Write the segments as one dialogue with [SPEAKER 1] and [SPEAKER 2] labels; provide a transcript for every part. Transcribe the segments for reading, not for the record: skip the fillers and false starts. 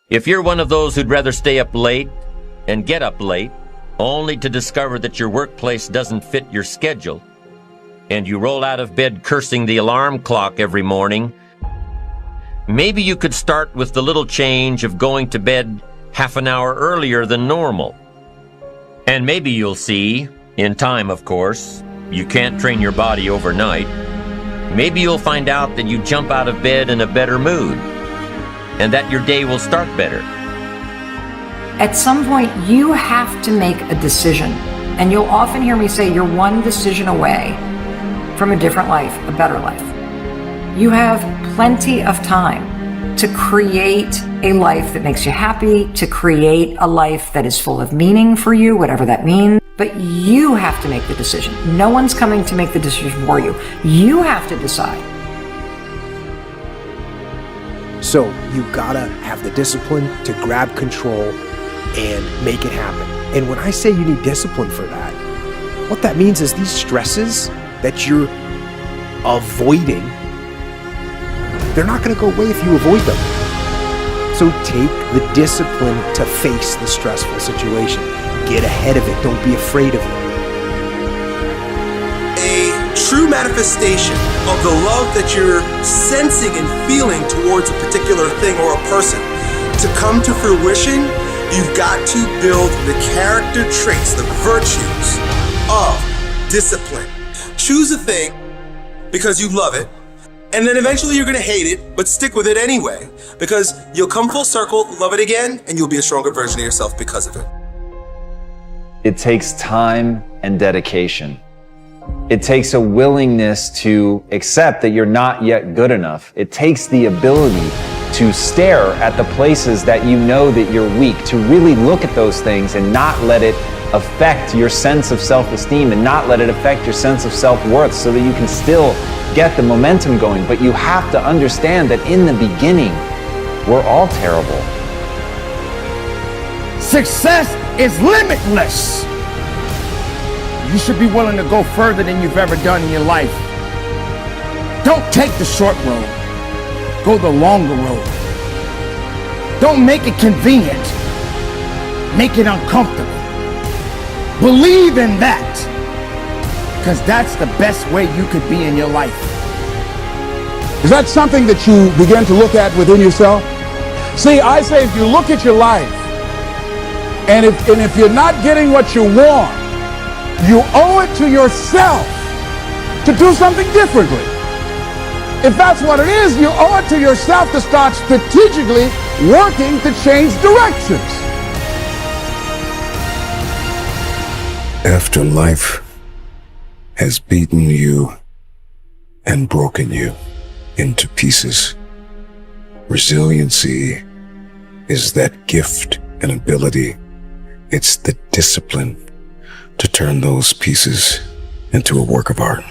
[SPEAKER 1] If you're one of those who'd rather stay up late and get up late, only to discover that your workplace doesn't fit your schedule, and you roll out of bed cursing the alarm clock every morning, maybe you could start with the little change of going to bed half an hour earlier than normal. And maybe you'll see, in time of course, you can't train your body overnight, maybe you'll find out that you jump out of bed in a better mood, and that your day will start better.
[SPEAKER 2] At some point, you have to make a decision. And you'll often hear me say, you're one decision away from a different life, a better life. You have plenty of time to create a life that makes you happy, to create a life that is full of meaning for you, whatever that means. But you have to make the decision. No one's coming to make the decision for you. You have to decide.
[SPEAKER 3] So you gotta have the discipline to grab control and make it happen. And when I say you need discipline for that, what that means is these stresses that you're avoiding, they're not gonna go away if you avoid them. So take the discipline to face the stressful situation. Get ahead of it, don't be afraid of it.
[SPEAKER 4] A true manifestation of the love that you're sensing and feeling towards a particular thing or a person to come to fruition, you've got to build the character traits, the virtues of discipline. Choose a thing because you love it, and then eventually you're gonna hate it, but stick with it anyway, because you'll come full circle, love it again, and you'll be a stronger version of yourself because of it.
[SPEAKER 5] It takes time and dedication. It takes a willingness to accept that you're not yet good enough. It takes the ability to stare at the places that you know that you're weak, to really look at those things and not let it affect your sense of self-esteem and not let it affect your sense of self-worth, so that you can still get the momentum going. But you have to understand that in the beginning, we're all terrible.
[SPEAKER 6] Success is limitless. You should be willing to go further than you've ever done in your life. Don't take the short road. Go the longer road. Don't make it convenient. Make it uncomfortable. Believe in that, because that's the best way you could be in your life.
[SPEAKER 7] Is that something that you begin to look at within yourself? See, I say if you look at your life, and if you're not getting what you want, you owe it to yourself to do something differently. If that's what it is, you owe it to yourself to start strategically working to change directions.
[SPEAKER 8] After life has beaten you and broken you into pieces, resiliency is that gift and ability. It's the discipline to turn those pieces into a work of art.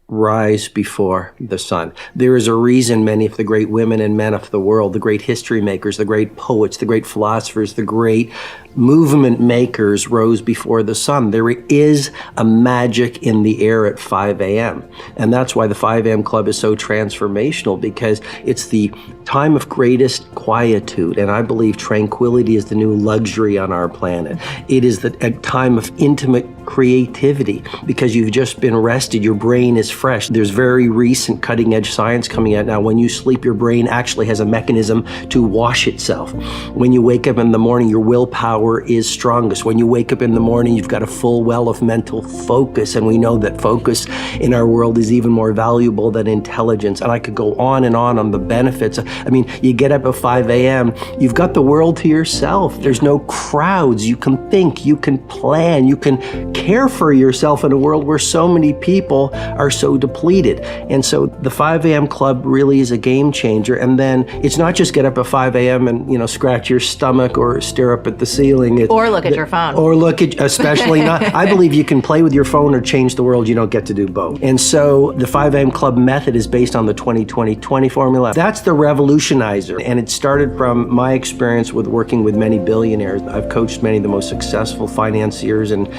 [SPEAKER 9] Rise before the sun. There is a reason many of the great women and men of the world, the great history makers, the great poets, the great philosophers, the great movement makers rose before the sun. There is a magic in the air at 5 a.m. And that's why the 5 a.m. Club is so transformational, because it's the time of greatest quietude. And I believe tranquility is the new luxury on our planet. It is a time of intimate creativity, because you've just been rested. Your brain is fresh. There's very recent cutting edge science coming out now. When you sleep, your brain actually has a mechanism to wash itself. When you wake up in the morning, your willpower is strongest. When you wake up in the morning, you've got a full well of mental focus. And we know that focus in our world is even more valuable than intelligence. And I could go on the benefits. I mean, you get up at 5 a.m., you've got the world to yourself. There's no crowds. You can think, you can plan, you can care for yourself in a world where so many people are so depleted. And so the 5 a.m. Club really is a game changer. And then it's not just get up at 5 a.m. and, scratch your stomach or stare up at the ceiling. feeling it.
[SPEAKER 10] Or look at your phone.
[SPEAKER 9] Or look at, especially not. I believe you can play with your phone or change the world. You don't get to do both. And so the 5 a.m. Club method is based on the 20-20-20 formula. That's the revolutionizer. And it started from my experience with working with many billionaires. I've coached many of the most successful financiers and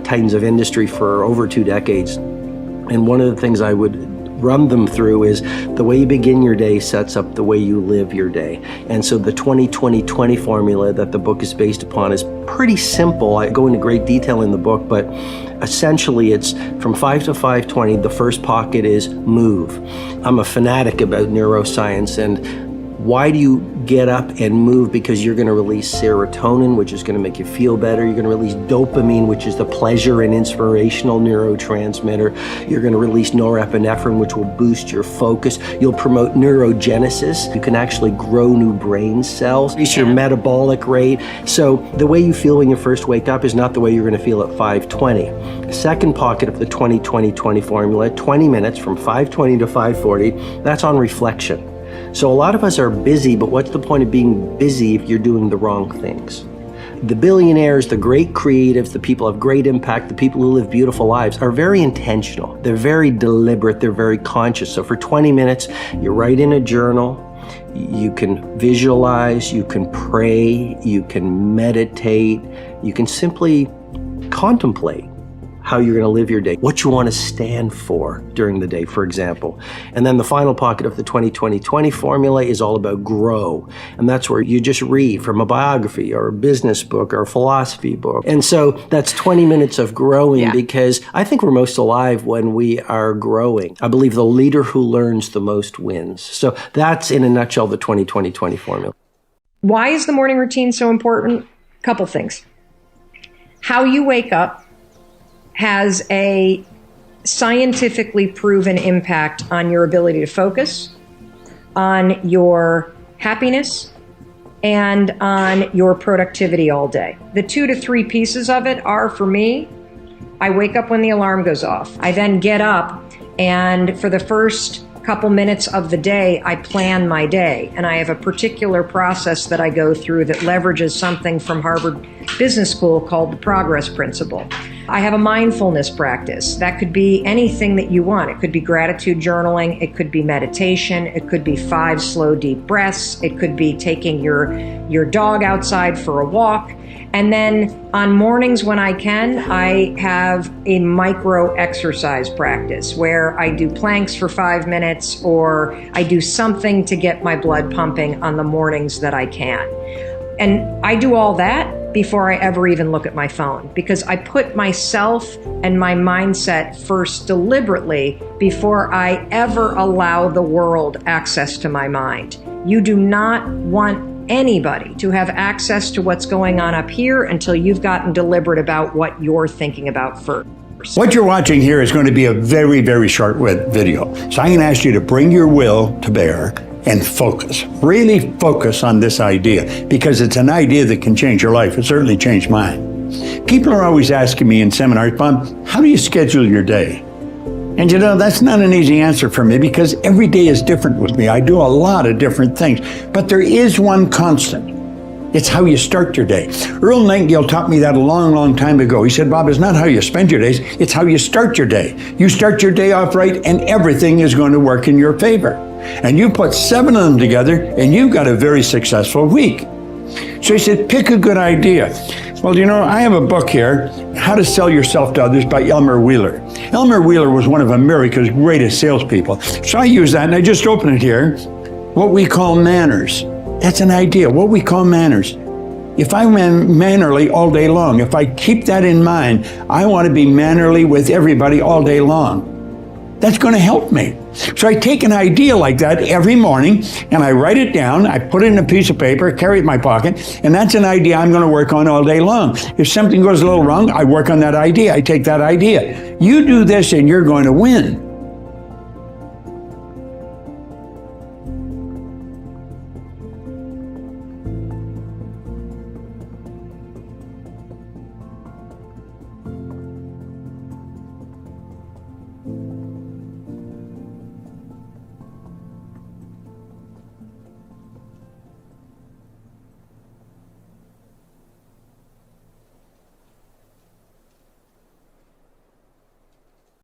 [SPEAKER 9] titans of industry for over 2 decades. And one of the things I would run them through is the way you begin your day sets up the way you live your day. And so the 20-20-20 formula that the book is based upon is pretty simple. I go into great detail in the book, but essentially it's from 5 to 5:20. The first pocket is move. I'm a fanatic about neuroscience, and why do you get up and move? Because you're going to release serotonin, which is going to make you feel better. You're going to release dopamine, which is the pleasure and inspirational neurotransmitter. You're going to release norepinephrine, which will boost your focus. You'll promote neurogenesis. You can actually grow new brain cells, increase your metabolic rate. So the way you feel when you first wake up is not the way you're going to feel at 5:20. The second pocket of the 20-20-20 formula, 20 minutes from 5:20 to 5:40, that's on reflection. So a lot of us are busy, but what's the point of being busy if you're doing the wrong things? The billionaires, the great creatives, the people of great impact, the people who live beautiful lives are very intentional. They're very deliberate. They're very conscious. So for 20 minutes, you write in a journal. You can visualize, you can pray, you can meditate, you can simply contemplate how you're going to live your day, what you want to stand for during the day, for example. And then the final pocket of the 20-20-20 formula is all about grow. And that's where you just read from a biography or a business book or a philosophy book. And so that's 20 minutes of growing because I think we're most alive when we are growing. I believe the leader who learns the most wins. So that's in a nutshell the 20-20-20 formula.
[SPEAKER 2] Why is the morning routine so important? Couple things. How you wake up has a scientifically proven impact on your ability to focus, on your happiness, and on your productivity all day. The 2 to 3 pieces of it are, for me, I wake up when the alarm goes off. I then get up, and for the first couple minutes of the day, I plan my day. And I have a particular process that I go through that leverages something from Harvard Business School called the Progress Principle. I have a mindfulness practice. That could be anything that you want. It could be gratitude journaling. It could be meditation. It could be 5 slow, deep breaths. It could be taking your dog outside for a walk. And then on mornings when I can, I have a micro exercise practice where I do planks for 5 minutes or I do something to get my blood pumping on the mornings that I can. And I do all that before I ever even look at my phone because I put myself and my mindset first deliberately before I ever allow the world access to my mind. You do not want anybody to have access to what's going on up here until you've gotten deliberate about what you're thinking about first.
[SPEAKER 11] What you're watching here is going to be a very, very short video. So I'm going to ask you to bring your will to bear and focus. Really focus on this idea because it's an idea that can change your life. It certainly changed mine. People are always asking me in seminars, Bob, how do you schedule your day? And you know, that's not an easy answer for me because every day is different with me. I do a lot of different things, but there is one constant. It's how you start your day. Earl Nightingale taught me that a long, long time ago. He said, Bob, it's not how you spend your days, it's how you start your day. You start your day off right and everything is going to work in your favor. And you put 7 of them together and you've got a very successful week. So he said, pick a good idea. Well, you know, I have a book here, How to Sell Yourself to Others by Elmer Wheeler. Elmer Wheeler was one of America's greatest salespeople. So I use that and I just open it here. What we call manners. That's an idea, what we call manners. If I'm mannerly all day long, if I keep that in mind, I want to be mannerly with everybody all day long. That's going to help me. So I take an idea like that every morning and I write it down, I put it in a piece of paper, carry it in my pocket, and that's an idea I'm going to work on all day long. If something goes a little wrong, I work on that idea, I take that idea. You do this and you're going to win.